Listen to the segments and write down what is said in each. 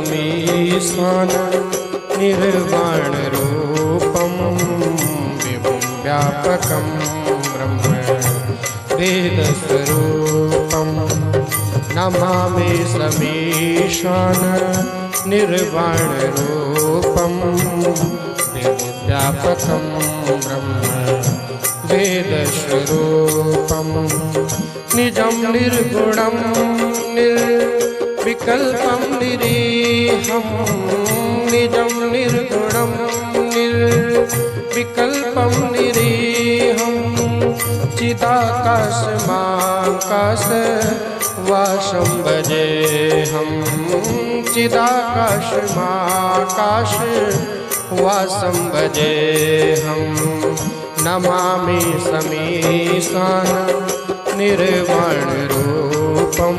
समीशान निर्वाणरूपं विभुं व्यापकं ब्रह्म वेदस्वरूपं नमामि समीशान निर्वाणरूपं विभुं व्यापकं ब्रह्म वेदस्वरूपं निजं निर्गुणं निर्विकल्पं निरीहं निजं निर्गुणं निर्विकल्पं निरीहं चिदाकाशमाकाशवासं भजेऽहं चिदाकाशमाकाशवासं भजेऽहं नमामि समीशान निर्वाणरूपं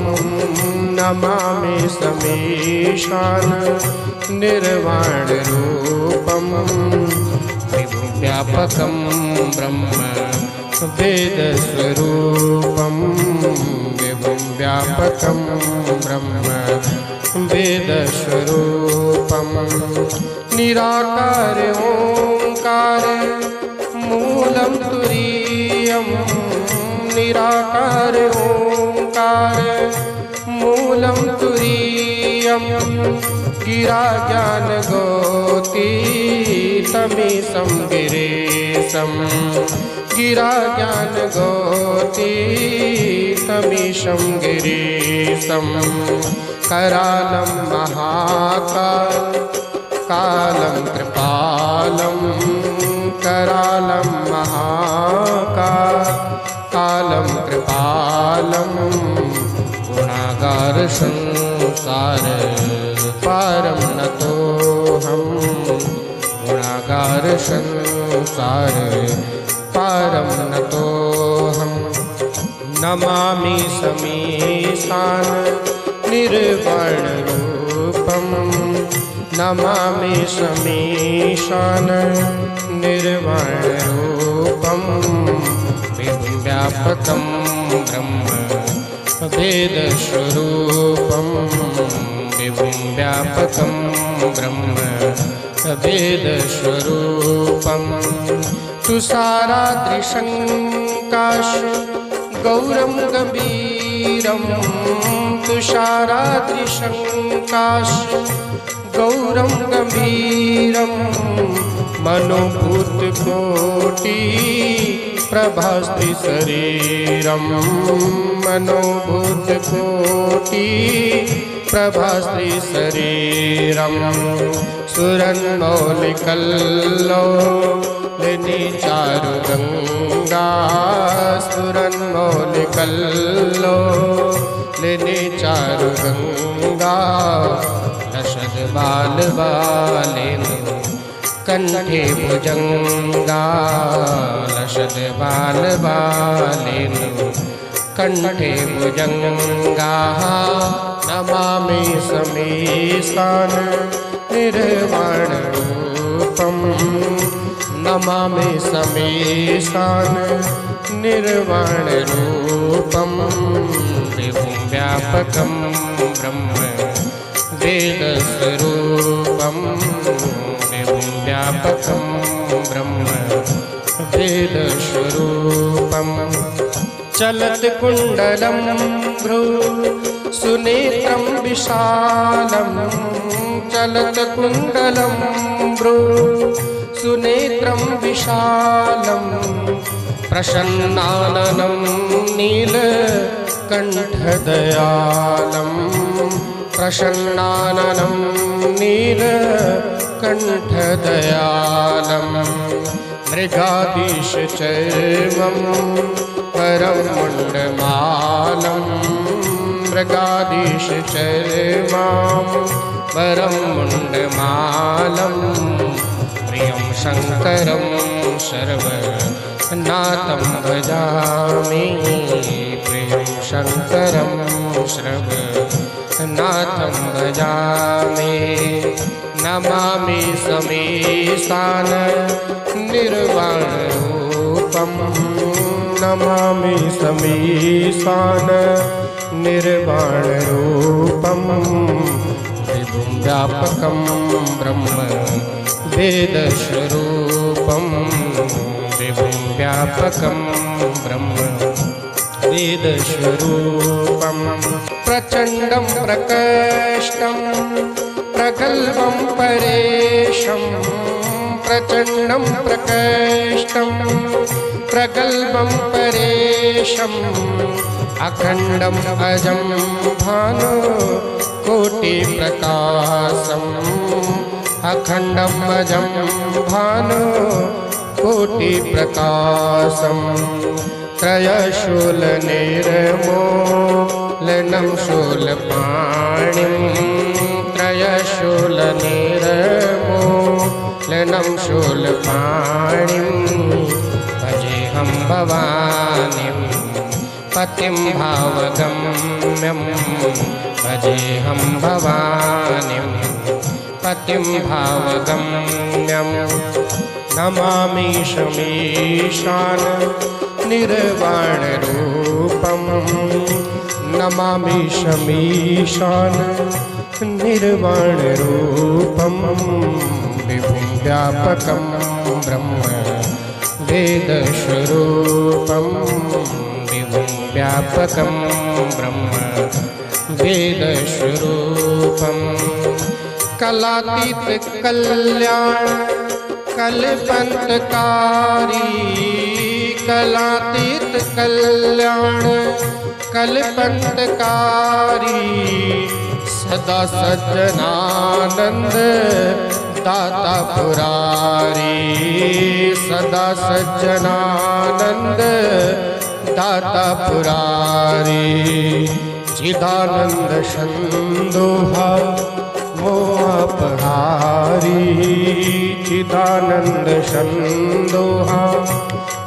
नमामि समीशान निर्वाणरूपं विभुं व्यापकं ब्रह्म वेदस्वरूपं विभुं व्यापकं ब्रह्म वेदस्वरूपं निराकार ओंकार मूलं तुरीयं निराकार ओंकार मूलं तुरीयं गिरा ज्ञान गोतीतमीशं गिरीशं गिरा ज्ञान गोतीतमीशं गिरीशं करालं महाकालं कृपालं करालं महाकालं कृपालं गुणागार संसार पारं नतोऽहं गुणागार संसार पारं नतोऽहं नमामि समीशान निर्वाणरूपं नमामि समीशान निर्वाणरूपं विभुं व्यापकं ब्रह्म वेदस्वरूपं विभुं व्यापकं ब्रह्म वेदस्वरूपं तुषाराद्रिशङ्काश गौरं गंभीरं तुषाराद्रिशङ्काश गौरं गंभीरं मनोभूतकोटि प्रभास्ति शरीरं मनोभूतकोटि प्रभास्ति शरीरं सुरन्मौलिकल्लोलिनी चारुगंगा सुरन्मौलिकल्लोलिनी चारुगंगा लसद बाल बालेनु कंठे भुजंगा लसद बाल बालेनु कंठे भुजंगा नमामि समीशान निर्वाणरूपं नमामि समीशान निर्वाणरूपं विभुं व्यापकं ब्रह्म वेदस्वरूपं विभुं व्यापकं ब्रह्म वेदस्वरूपं चलत कुंडलं भ्रू सुनेत्रं विशालं चलत कुंडलं भ्रू सुनेत्रं विशालं प्रसन्नाननं नीलकण्ठदयालं प्रसन्नाननं नीलकण्ठदयालं मृगाधीशचर्मं परं मुण्डमालं मृगाधीशचर्मं परं मुण्डमालं प्रियं शङ्करं सर्वनाथं भजामि प्रियं शङ्करं सर्वनाथं भजामि नमामि समीशान निर्वाणरूपं नमामि समीशान निर्वाणरूपं विभुं व्यापकं ब्रह्म वेदस्वरूपं विभुं व्यापकं ब्रह्म वेदस्वरूपं प्रचण्डं प्रकृष्टं प्रगल्भं परेशं प्रचण्डं प्रकृष्टं प्रगल्भं परेशम् अखण्डम् अजं भानु कोटिप्रकाशम् अखण्डम् अजं भानु कोटिप्रकाशम् त्रयशूलनिर्मूलनं शूलपाणिं त्रयशूलनिर्मूलनं शूलपाणिं भजेऽहं भवानीं पतिं भावगम्यं भजेऽहं भवानीं पतिं भावगम्यं नमामि शमीशान निर्वाणरूपं नमामि शमीशान निर्वाणरूपं विभुं व्यापकं ब्रह्म वेदस्वरूपं विभुं व्यापकं ब्रह्म वेदस्वरूपं कलातीत कल्याण कल्पन्तकारी कलातीत कल्याण कल्पन्तकारी सदा सज्जनानंद दाता पुरारी सदा सज्जनानंद दाता पुरारी चिदानंद संदोहा मोहपहारी चिदानंद संदोहा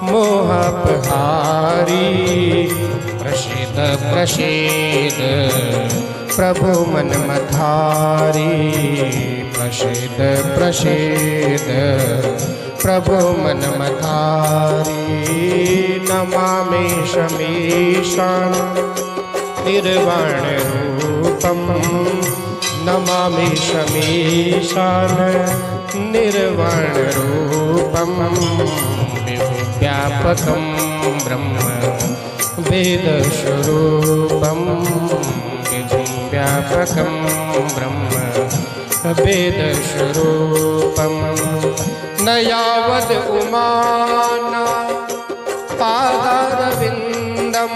मोहपहारी प्रसिद्ध प्रसिद्ध प्रभु मन मधारी प्रसिद्ध प्रसिद्ध प्रभु मन मधारी नमामि शमीशान निर्वाणरूपं नमामि शमीशान निर्वाणरूपं व्यापकं ब्रह्म वेदस्वरूपं विभुं व्यापकं ब्रह्म वेदस्वरूपं न यावद् उमाना पादारविन्दं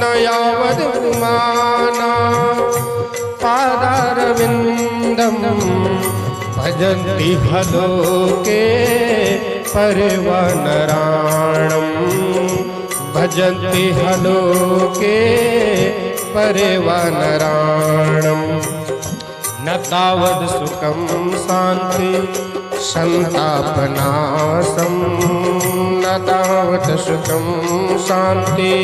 न यावद् उमाना पादारविन्दं भजन्ति हलोके परिवानराणं भजन्ति हलोके परिवानराणं न तावद् सुखं शान्ति संतापनाशं न तावद् सुखं शान्ति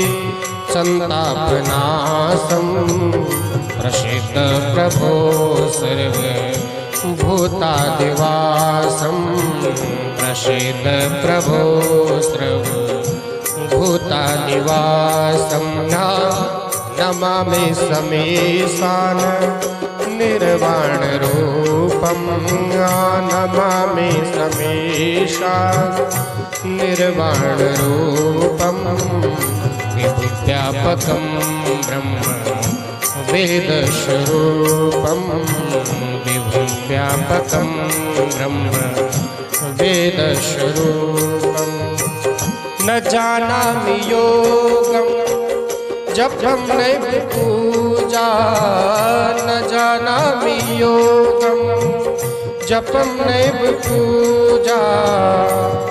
संतापनाशं प्रसिद्ध प्रभो सर्व भूतादिवासं प्रसिद्ध प्रभो सर्व भूतादिवासं नमामि शमीशान निर्वाणरूपं नमामि शमीशान निर्वाणरूपं विभुव्यापकं ब्रह्म वेदस्वरूपं विभुव्यापकं ब्रह्म वेदस्वरूपं न जानामि योगं जपं नैव पूजा न जानामि योगं जपं नैव पूजा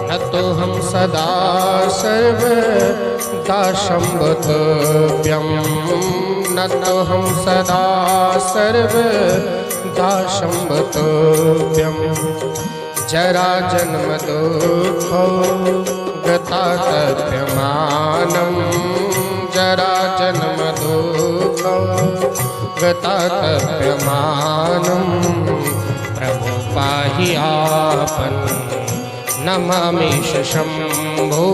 न तोऽहं सदा सर्वदा संवतव्यं न तोऽहं सदा सर्वदा संवतव्यं जरा जन्म दुःखौ गतातप्यमानं जरा जन्म दुःखौ गतातप्यमानं प्रभु पाहि आपन् नमामि शम्भो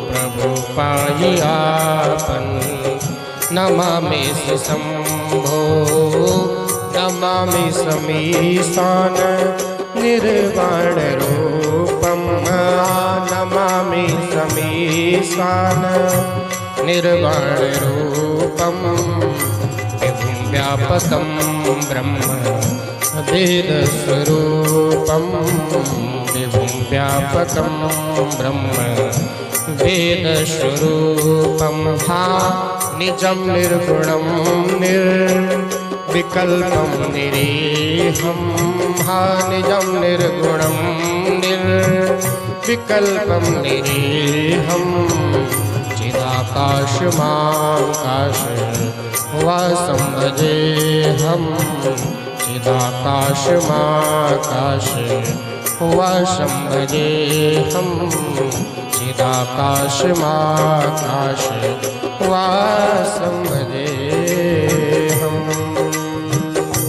प्रभु पाहि आपन् नमामि शम्भो नमामि समीशान निर्वाणरूपं नमामि समीशान निर्वाणरूपं विभुं व्यापकं ब्रह्म वेदस्वरूपं विभुं व्यापकं ब्रह्म वेदस्वरूपं हा निजं निर्गुणं निर्विकल्पं निरीहं हा निजं निर्गुणं निर्विकल्पं निरीहं चिदाकाशमाकाश वासं भजेऽहं चिदाकाशमाकाश वासं भजेऽहं चिदाकाशमाकाश वासं